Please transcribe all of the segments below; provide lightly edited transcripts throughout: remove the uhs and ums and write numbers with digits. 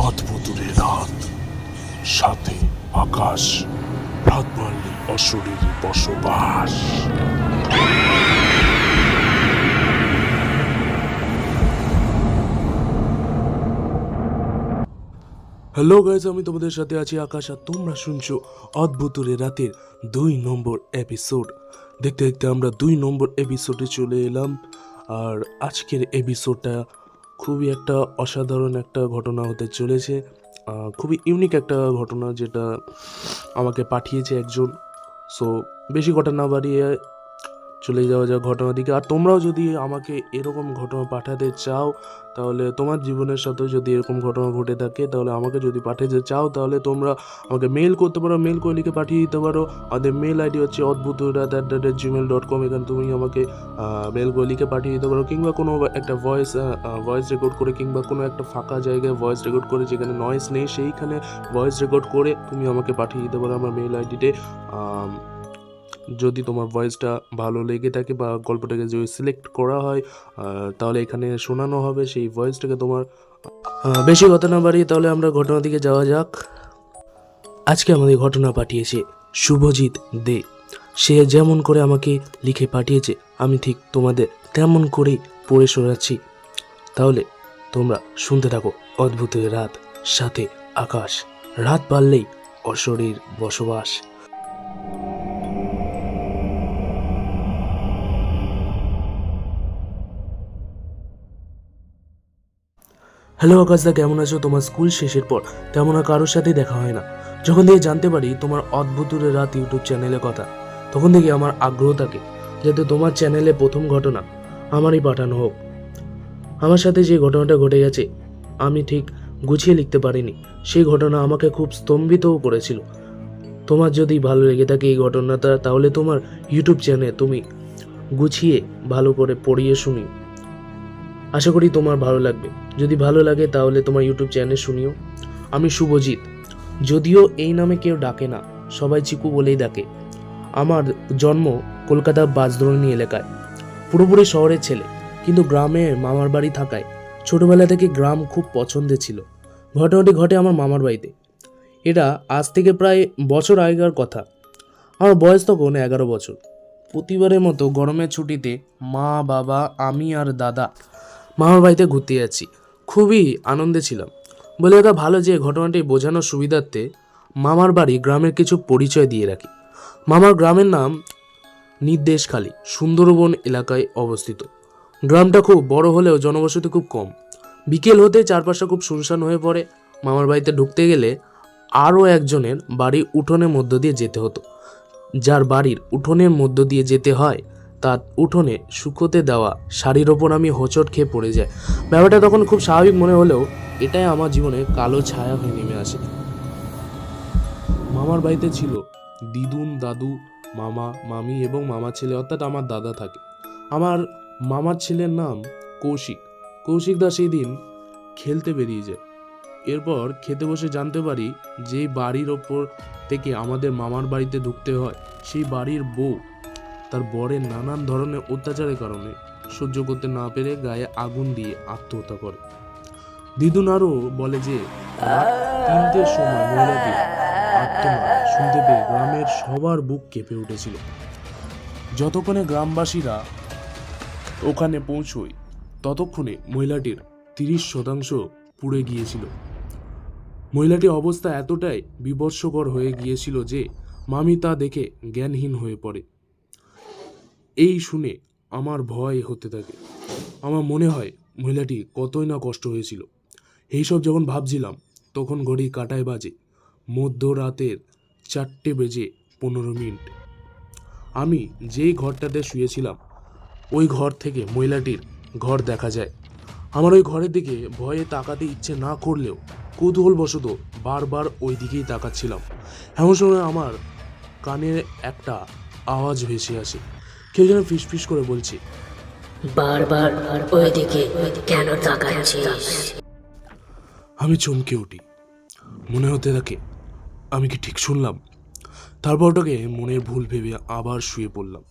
অদ্ভুতুরে রাত, সাথে আকাশ, রাত বাড়লে অশরীরী বসবাস। হ্যালো গাইজ, আমি তোমাদের সাথে আছি আকাশ, আর তোমরা শুনছো অদ্ভুতুরে রাতের 2 নম্বর এপিসোড। দেখতে দেখতে আমরা 2 নম্বর এপিসোডে চলে এলাম। আর আজকের এপিসোডটা খুবই একটা অসাধারণ একটা ঘটনা হতে চলেছে। খুবই ইউনিক একটা ঘটনা, যেটা আমাকে পাঠিয়েছে একজন। সো বেশি কথা না বাড়িয়ে চলে যাওয়া যাক ঘটনার দিকে। আর তোমরাও যদি আমাকে এরকম ঘটনা পাঠাতে চাও, তাহলে তোমার জীবনের সাথে যদি এরকম ঘটনা ঘটে থাকে, তাহলে আমাকে যদি পাঠাতে চাও, তাহলে তোমরা আমাকে মেল করতে পারো, মেল করে লিখে পাঠিয়ে দিতে পারো। আমাদের মেল আইডি হচ্ছে odbhuturat@gmail.com। এখানে তুমি আমাকে মেল করে লিখে পাঠিয়ে দিতে পারো, কিংবা কোনো একটা ভয়েস রেকর্ড করে, কিংবা কোনো একটা ফাঁকা জায়গায় ভয়েস রেকর্ড করে, যেখানে নয়েজ নেই সেইখানে ভয়েস রেকর্ড করে তুমি আমাকে পাঠিয়ে দিতে পারো আমার মেল আইডিতে। যদি তোমার ভয়েসটা ভালো লেগে থাকে বা গল্পটাকে যদি সিলেক্ট করা হয়, তাহলে এখানে শোনানো হবে সেই ভয়েসটাকে তোমার। বেশি কথা না বাড়িয়ে তাহলে আমরা ঘটনার দিকে যাওয়া যাক। আজকে আমাদের ঘটনা পাঠিয়েছে শুভজিৎ দে। সে যেমন করে আমাকে লিখে পাঠিয়েছে, আমি ঠিক তোমাদের তেমন করেই পড়ে শোনাচ্ছি। তাহলে তোমরা শুনতে থাকো অদ্ভুতের রাত, সাথে আকাশ, রাত বাড়লেই অশরীর বসবাস। হ্যালো আকাশদা, কেমন আছো? তোমার স্কুল শেষের পর তেমন আর কারোর সাথে দেখা হয় না। যখন থেকে জানতে পারি তোমার অদ্ভুতুরে রাত ইউটিউব চ্যানেলের কথা, তখন থেকে আমার আগ্রহ থাকে যাতে তোমার চ্যানেলে প্রথম ঘটনা আমারই পাঠানো হোক। আমার সাথে যে ঘটনাটা ঘটে গেছে, আমি ঠিক গুছিয়ে লিখতে পারিনি। সেই ঘটনা আমাকে খুব স্তম্ভিতও করেছিল। তোমার যদি ভালো লেগে থাকে এই ঘটনাটা, তাহলে তোমার ইউটিউব চ্যানেলে তুমি গুছিয়ে ভালো করে পড়িয়ে শুনি। আশা করি তোমার ভালো লাগবে। যদি ভালো লাগে তাহলে তোমার ইউটিউব চ্যানেল শুনিও। আমি শুভজিৎ, যদিও এই নামে কেউ ডাকে না, সবাই চিকু বলেই ডাকে। আমার জন্ম কলকাতার বাঁশদ্রোণী এলাকায়, পুরোপুরি শহরের ছেলে, কিন্তু গ্রামে মামার বাড়ি থাকায় ছোটবেলা থেকে গ্রাম খুব পছন্দের ছিল। ঘটনাটি ঘটে আমার মামার বাড়িতে। এটা আজ থেকে প্রায় বছর আগেকার কথা। আমার বয়স তখন 11 বছর। প্রতিবারের মতো গরমের ছুটিতে মা, বাবা, আমি আর দাদা মামার বাড়িতে ঘুরতে যাচ্ছি। খুবই আনন্দে ছিলাম। বলে এটা ভালো যে ঘটনাটি বোঝানোর সুবিধার্থে মামার বাড়ি গ্রামের কিছু পরিচয় দিয়ে রাখি। মামার গ্রামের নাম নির্দেশখালী, সুন্দরবন এলাকায় অবস্থিত। গ্রামটা খুব বড় হলেও জনবসতি খুব কম। বিকেল হতে চারপাশটা খুব শুনশান হয়ে পড়ে। মামার বাড়িতে ঢুকতে গেলে আরও একজনের বাড়ির উঠোনের মধ্য দিয়ে যেতে হতো। যার বাড়ির উঠোনের মধ্য দিয়ে যেতে হয়, তার উঠোনে শুকোতে দেওয়া শাড়ির ওপর আমি হোঁচট খেয়ে পড়ে যায়। ব্যাপারটা তখন খুব স্বাভাবিক মনে হলেও এটাই আমার জীবনে কালো ছায়া হয়ে নেমে আসে। মামার বাড়িতে ছিল দিদুন, দাদু, মামা, মামি এবং মামার ছেলে, অর্থাৎ আমার দাদা থাকে। আমার মামার ছেলের নাম কৌশিক। কৌশিকদা সেই দিন খেলতে বেরিয়ে যায়। এরপর খেতে বসে জানতে পারি যে বাড়ির ওপর থেকে আমাদের মামার বাড়িতে ঢুকতে হয়, সেই বাড়ির বউ তার বরের নানান ধরনের অত্যাচারের কারণে সহ্য করতে না পেরে গায়ে আগুন দিয়ে আত্মহত্যা করে। দিদুন আরও বলে যে রাত 3টের সময় মহিলাটি আত্মনাদ শুনতে পেয়ে গ্রামের সবার বুক কেঁপে উঠেছিল। যতক্ষণে গ্রামবাসীরা ওখানে পৌঁছয়, ততক্ষণে মহিলাটির 30% পুড়ে গিয়েছিল। মহিলাটির অবস্থা এতটাই বিভৎসকর হয়ে গিয়েছিল যে মামি তা দেখে জ্ঞানহীন হয়ে পড়ে। এই শুনে আমার ভয় হতে থাকে। আমার মনে হয় মহিলাটি কতই না কষ্ট হয়েছিল। এইসব যখন ভাবছিলাম, তখন ঘড়ি কাঁটায় বাজে মধ্যরাতের 4:15। আমি যেই ঘরটাতে শুয়েছিলাম, ওই ঘর থেকে মহিলাটির ঘর দেখা যায়। আমার ওই ঘরের দিকে ভয়ে তাকাতে ইচ্ছে না করলেও কৌতূহলবশত বারবার ওই দিকেই তাকাচ্ছিলাম। এমন সময় আমার কানে একটা আওয়াজ ভেসে আসে। কেউ যেন ফিসফিস করে বলছে, বারবার ওইদিকে কেন তাকাচ্ছিস? আমি চমকে উঠি। মনে হতে থাকে আমি কি ঠিক শুনলাম? তারপর ওটাকে মনের ভুল ভেবে আবার শুয়ে পড়লাম।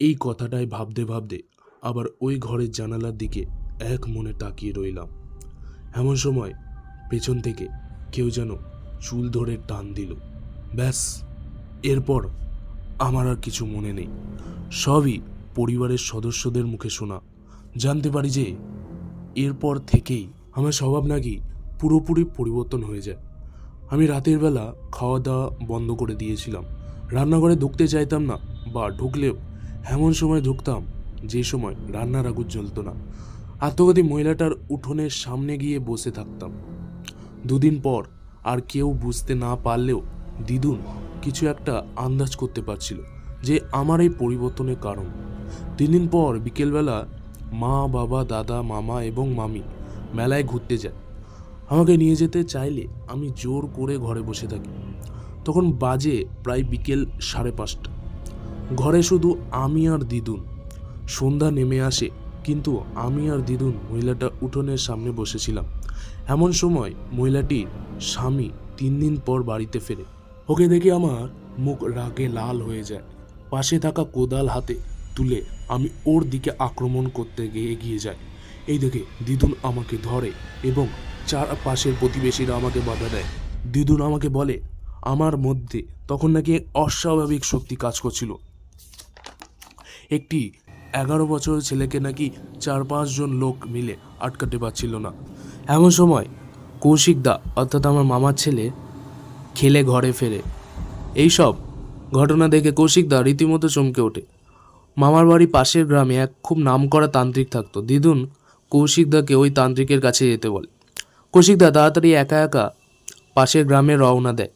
এই কথাটাই ভাবতে ভাবতে আবার ওই ঘরের জানালার দিকে এক মনে তাকিয়ে রইলাম। এমন সময় পেছন থেকে কেউ যেন চুল ধরে টান দিল। ব্যাস, এরপর আমার আর কিছু মনে নেই। সবই পরিবারের সদস্যদের মুখে শোনা। জানতে পারি যে এরপর থেকেই আমার স্বভাব নাকি পুরোপুরি পরিবর্তন হয়ে যায়। আমি রাতের বেলা খাওয়া দাওয়া বন্ধ করে দিয়েছিলাম। রান্নাঘরে ঢুকতে চাইতাম না, বা ঢুকলেও এমন সময় ঢুকতাম যে সময় রান্নার আগুন জ্বলতো না। আত্মঘাতী মহিলাটার উঠোনের সামনে গিয়ে বসে থাকতাম। দুদিন পর আর কেউ বুঝতে না পারলেও দিদুন কিছু একটা আন্দাজ করতে পারছিল যে আমার এই পরিবর্তনের কারণ। 3 দিন পর বিকেলবেলা মা, বাবা, দাদা, মামা এবং মামি মেলায় ঘুরতে যায়। আমাকে নিয়ে যেতে চাইলে আমি জোর করে ঘরে বসে থাকি। তখন বাজে প্রায় বিকেল 5:30। ঘরে শুধু আমি আর দিদুন। সন্ধ্যা নেমে আসে, কিন্তু আমি আর দিদুন মহিলাটা উঠোনের সামনে বসেছিলাম। এমন সময় মহিলাটির স্বামী 3 দিন পর বাড়িতে ফেরে। ওকে দেখে আমার মুখ রাগে লাল হয়ে যায়। পাশে থাকা কোদাল হাতে তুলে আমি ওর দিকে আক্রমণ করতে গিয়ে এগিয়ে যাই। এই দেখে দিদুন আমাকে ধরে এবং চারপাশের প্রতিবেশীরা আমাকে বাধা দেয়। দিদুন আমাকে বলে আমার মধ্যে তখন নাকি এক অস্বাভাবিক শক্তি কাজ করছিল। একটি 11 বছরের ছেলেকে নাকি 4-5 জন লোক মিলে আটকাতে পারছিল না। এমন সময় কৌশিকদা, অর্থাৎ আমার মামার ছেলে, খেলে ঘরে ফেরে। এইসব ঘটনা দেখে কৌশিকদা রীতিমতো চমকে ওঠে। মামার বাড়ি পাশের গ্রামে এক খুব নামকরা তান্ত্রিক থাকতো। দিদুন কৌশিকদাকে ওই তান্ত্রিকের কাছে যেতে বলে। কৌশিকদা তাড়াতাড়ি একা একা পাশের গ্রামে রওনা দেয়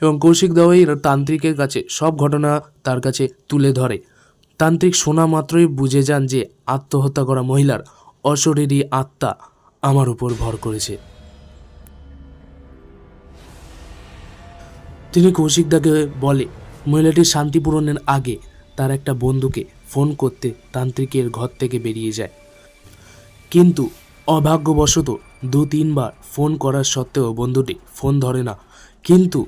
এবং কৌশিকদা ওই তান্ত্রিকের কাছে সব ঘটনা তার কাছে তুলে ধরে। তান্ত্রিক শোনা মাত্রই বুঝে যান যে আত্মহত্যা করা মহিলার অশরীরী আত্মা আমার উপর ভর করেছে। তিনি কৌশিকদাকে বলে মহিলাটির শান্তি পূরণের আগে তার একটা বন্ধুকে ফোন করতে তান্ত্রিকের ঘর থেকে বেরিয়ে যায়। কিন্তু অভাগ্যবশত 2-3 বার ফোন করার সত্ত্বেও বন্ধুটি ফোন ধরে না। কিন্তু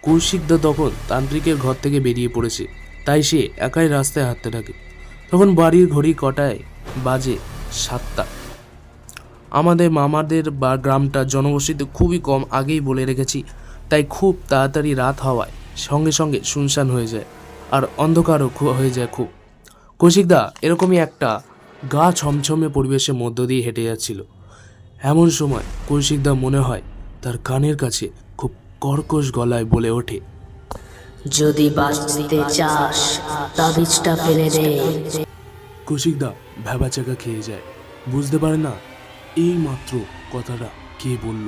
কৌশিকদা তখন তান্ত্রিকের ঘর থেকে বেরিয়ে পড়েছে, তাই সে একাই রাস্তায় হাঁটতে থাকে। তখন বাড়ির ঘড়ি কটায় বাজে 7টা। আমাদের মামাদের বা গ্রামটা জনবসতি খুবই কম, আগেই বলে রেখেছি, তাই খুব তাড়াতাড়ি রাত হওয়ায় সঙ্গে সঙ্গে শুনশান হয়ে যায় আর অন্ধকারও হয়ে যায় খুব। কৌশিকদা এরকমই একটা গা ছমছমে পরিবেশের মধ্য দিয়ে হেঁটে যাচ্ছিল। এমন সময় কৌশিকদা মনে হয় তার কানের কাছে খুব কর্কশ গলায় বলে ওঠে, যদি বাঁচতে চাস তাবিজটা ফেলে দে। কৌশিকদা ভ্যাবাচাকা খেয়ে যায়, বুঝতে পারে না এই মাত্র কথাটা কে বলল।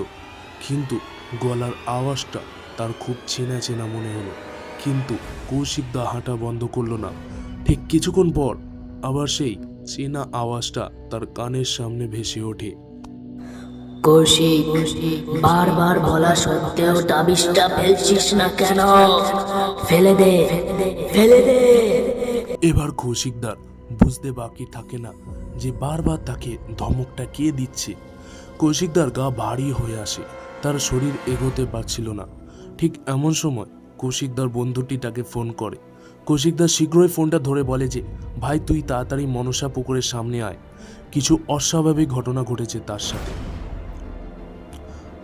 কিন্তু গলার আওয়াজটা তার খুব চেনা চেনা মনে হলো। কিন্তু কৌশিকদা হাঁটা বন্ধ করলো না। ঠিক কিছুক্ষণ পর আবার সেই চেনা আওয়াজটা তার কানের সামনে ভেসে ওঠে, কৌশিক, বারবার বলা সত্ত্বেও তাবিজটা ফেলছিস না কেন? ফেলে দে, ফেলে দে। এবার কৌশিকদার বুঝতে বাকি থাকে না যে বারবার তাকে ধমকটা কে দিচ্ছে। কৌশিকদার গা ভারী হয়ে আসে, তার শরীর এগোতে পারছিল না। ঠিক এমন সময় কৌশিকদার বন্ধুটি তাকে ফোন করে। কৌশিকদার শীঘ্রই ফোনটা ধরে বলে যে ভাই তুই তাড়াতাড়ি মনসা পুকুরের সামনে আয়, কিছু অস্বাভাবিক ঘটনা ঘটেছে তার সাথে।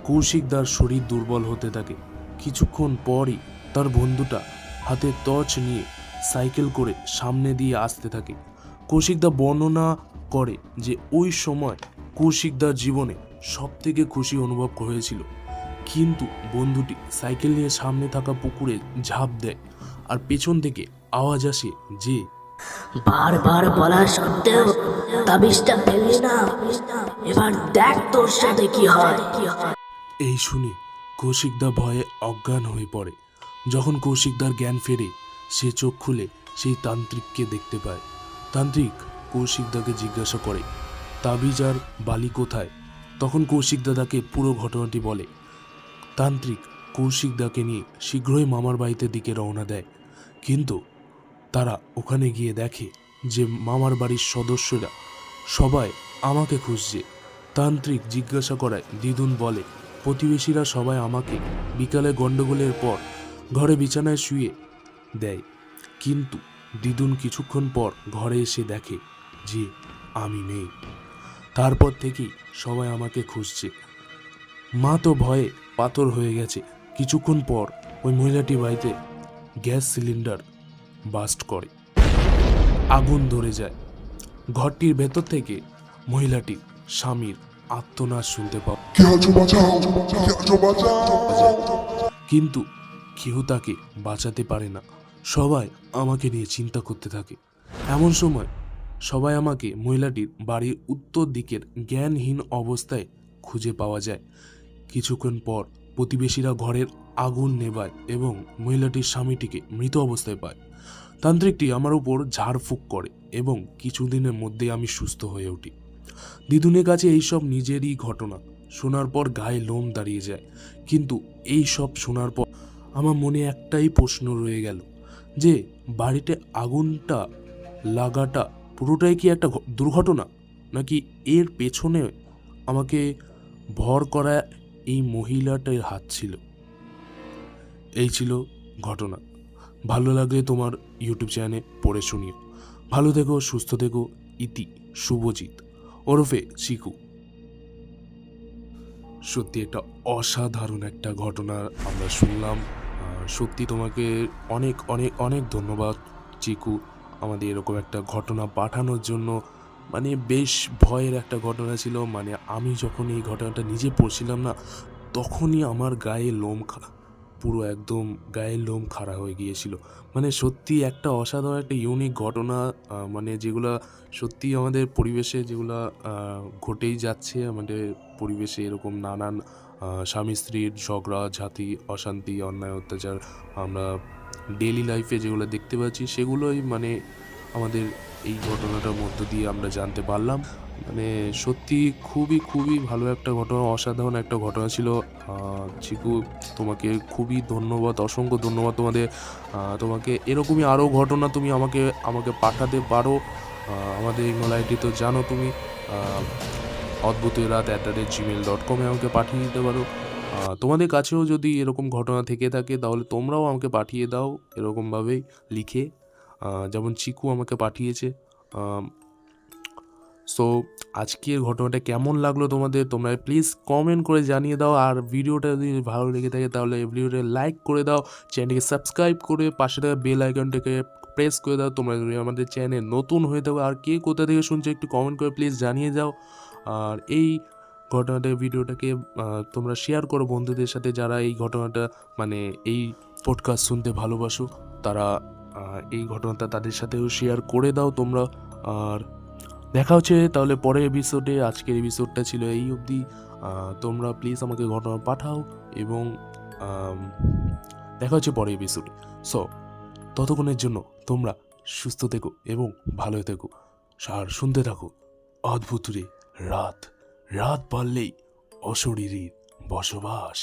কৌশিকদার শরীর দুর্বল হতে থাকে। কিছুক্ষণ পরই তার বন্ধুটা হাতে টর্চ নিয়ে সাইকেল করে সামনে দিয়ে আসতে থাকে। কৌশিকদা বর্ণনা করে যে ওই সময় কৌশিকদার জীবনে সব থেকে খুশি অনুভব হয়েছিল। কিন্তু বন্ধুটি সাইকেল নিয়ে সামনে থাকা পুকুরে ঝাঁপ দেয় আর পেছন থেকে আওয়াজ আসে যে বারবার বলা সত্ত্বেও তাবিজটা ফেললি না, এবার দেখ তোর সাথে কি হয়। এই শুনে কৌশিকদা ভয়ে অজ্ঞান হয়ে পড়ে। যখন কৌশিকদার জ্ঞান ফেরে সে চোখ খুলে সেই তান্ত্রিককে দেখতে পায়। তান্ত্রিক কৌশিকদাকে জিজ্ঞাসা করে তাবিজ আর বালি কোথায়। তখন কৌশিকদা তাকে পুরো ঘটনাটি বলে। তান্ত্রিক কৌশিকদাকে নিয়ে শীঘ্রই মামার বাড়িতে দিকে রওনা দেয়। কিন্তু তারা ওখানে গিয়ে দেখে যে মামার বাড়ির সদস্যরা সবাই আমাকে খুঁজছে। তান্ত্রিক জিজ্ঞাসা করায় দিদুন বলে প্রতিবেশীরা সবাই আমাকে বিকালে গন্ডগোলের পর ঘরে বিছানায় শুয়ে দেয়। কিন্তু দিদুন কিছুক্ষণ পর ঘরে এসে দেখে যে আমি নেই। তারপর থেকেই সবাই আমাকে খুঁজছে। মা তো ভয়ে পাথর হয়ে গেছে। কিছুক্ষণ পর ওই মহিলাটি বাড়িতে গ্যাস সিলিন্ডার বাস্ট করে, আগুন ধরে যায়। ঘরটির ভেতর থেকে মহিলাটির স্বামীর আর্তনাদ শুনতে পাওয়া যায়, কিন্তু কেউ তাকে বাঁচাতে পারে না। সবাই আমাকে নিয়ে চিন্তা করতে থাকে। এমন সময় সবাই আমাকে মহিলাটির বাড়ির উত্তর দিকের জ্ঞানহীন অবস্থায় খুঁজে পাওয়া যায়। কিছুক্ষণ পর প্রতিবেশীরা ঘরের আগুন নেভায় এবং মহিলাটির স্বামীটিকে মৃত অবস্থায় পায়। তান্ত্রিকটি আমার উপর ঝাড়ফুঁক করে এবং কিছুদিনের মধ্যে আমি সুস্থ হয়ে উঠি। দিদুনের কাছে এইসব নিজেরই ঘটনা শোনার পর গায়ে লোম দাঁড়িয়ে যায়। কিন্তু এই সব শোনার পর আমার মনে একটাই প্রশ্ন রয়ে গেল যে বাড়িতে আগুনটা লাগাটা পুরোটাই কি একটা দুর্ঘটনা, নাকি এর পেছনে আমাকে ভর করা এই মহিলাটার হাত ছিল। এই ছিল ঘটনা। ভালো লাগলে তোমার ইউটিউব চ্যানেলে পড়ে শুনিও। ভালো থেকো, সুস্থ থেকো। ইতি শুভজিৎ ওরফে চিকু। সত্যি একটা অসাধারণ একটা ঘটনা আমরা শুনলাম। সত্যি তোমাকে অনেক অনেক অনেক ধন্যবাদ চিকু, আমাদের এরকম একটা ঘটনা পাঠানোর জন্য। মানে বেশ ভয়ের একটা ঘটনা ছিল। মানে আমি যখন এই ঘটনাটা নিজে পড়ছিলাম না, তখনই আমার গায়ে লোম পুরো একদম গায়ের লোম খাড়া হয়ে গিয়েছিল। মানে সত্যি একটা অসাধারণ একটা ইউনিক ঘটনা, মানে যেগুলা সত্যি আমাদের পরিবেশে যেগুলা ঘটেই যাচ্ছে। আমাদের পরিবেশে এরকম নানান স্বামী স্ত্রীর ঝগড়া ঝাঁতি অশান্তি অন্যায় অত্যাচার আমরা ডেইলি লাইফে যেগুলো দেখতে পাচ্ছি, সেগুলোই মানে আমাদের এই ঘটনাটার মধ্য দিয়ে আমরা জানতে পারলাম। মানে সত্যি খুবই খুবই ভালো একটা ঘটনা, অসাধারণ একটা ঘটনা ছিল। চিকু, তোমাকে খুবই ধন্যবাদ, অসংখ্য ধন্যবাদ তোমাকে এরকমই আরও ঘটনা তুমি আমাকে পাঠাতে পারো। আমাদের ইমেল আইডি তো জানো তুমি, অদ্ভুতরাত@gmail.com আমাকে পাঠিয়ে দিতে পারো। তোমাদের কাছেও যদি এরকম ঘটনা থেকে থাকে তাহলে তোমরাও আমাকে পাঠিয়ে দাও এরকমভাবেই লিখে, যেমন চিকু আমাকে পাঠিয়েছে। সো আজকের ঘটনাটা কেমন লাগলো তোমাদের, তোমরা প্লিজ কমেন্ট করে জানিয়ে দাও। আর ভিডিওটা যদি ভালো লেগে থাকে তাহলে ভিডিওটা লাইক করে দাও, চ্যানেলকে সাবস্ক্রাইব করে পাশে থাকা বেল আইকনটাকে প্রেস করে দাও। তোমরা যদি আমাদের চ্যানেল নতুন হয়ে থাকো আর কে কোথা থেকে শুনছো একটু কমেন্ট করে প্লিজ জানিয়ে যাও। আর এই ঘটনাটা ভিডিওটাকে তোমরা শেয়ার করো বন্ধুদের সাথে, যারা এই ঘটনাটা মানে এই পডকাস্ট শুনতে ভালোবাসো। তারা এই ঘটনাটা তাদের সাথেও শেয়ার করে দাও তোমরা। আর দেখা হচ্ছে তাহলে পরের এপিসোডে। আজকের এপিসোডটা ছিল এই অবধি। তোমরা প্লিজ আমাকে ঘটনা পাঠাও এবং দেখা হচ্ছে পরের এপিসোডে। সো ততক্ষণের জন্য তোমরা সুস্থ থেকো এবং ভালো থেকো। আর শুনতে থাকো অদ্ভুত রে রাত, রাত পারলেই অশরীরীর বসবাস।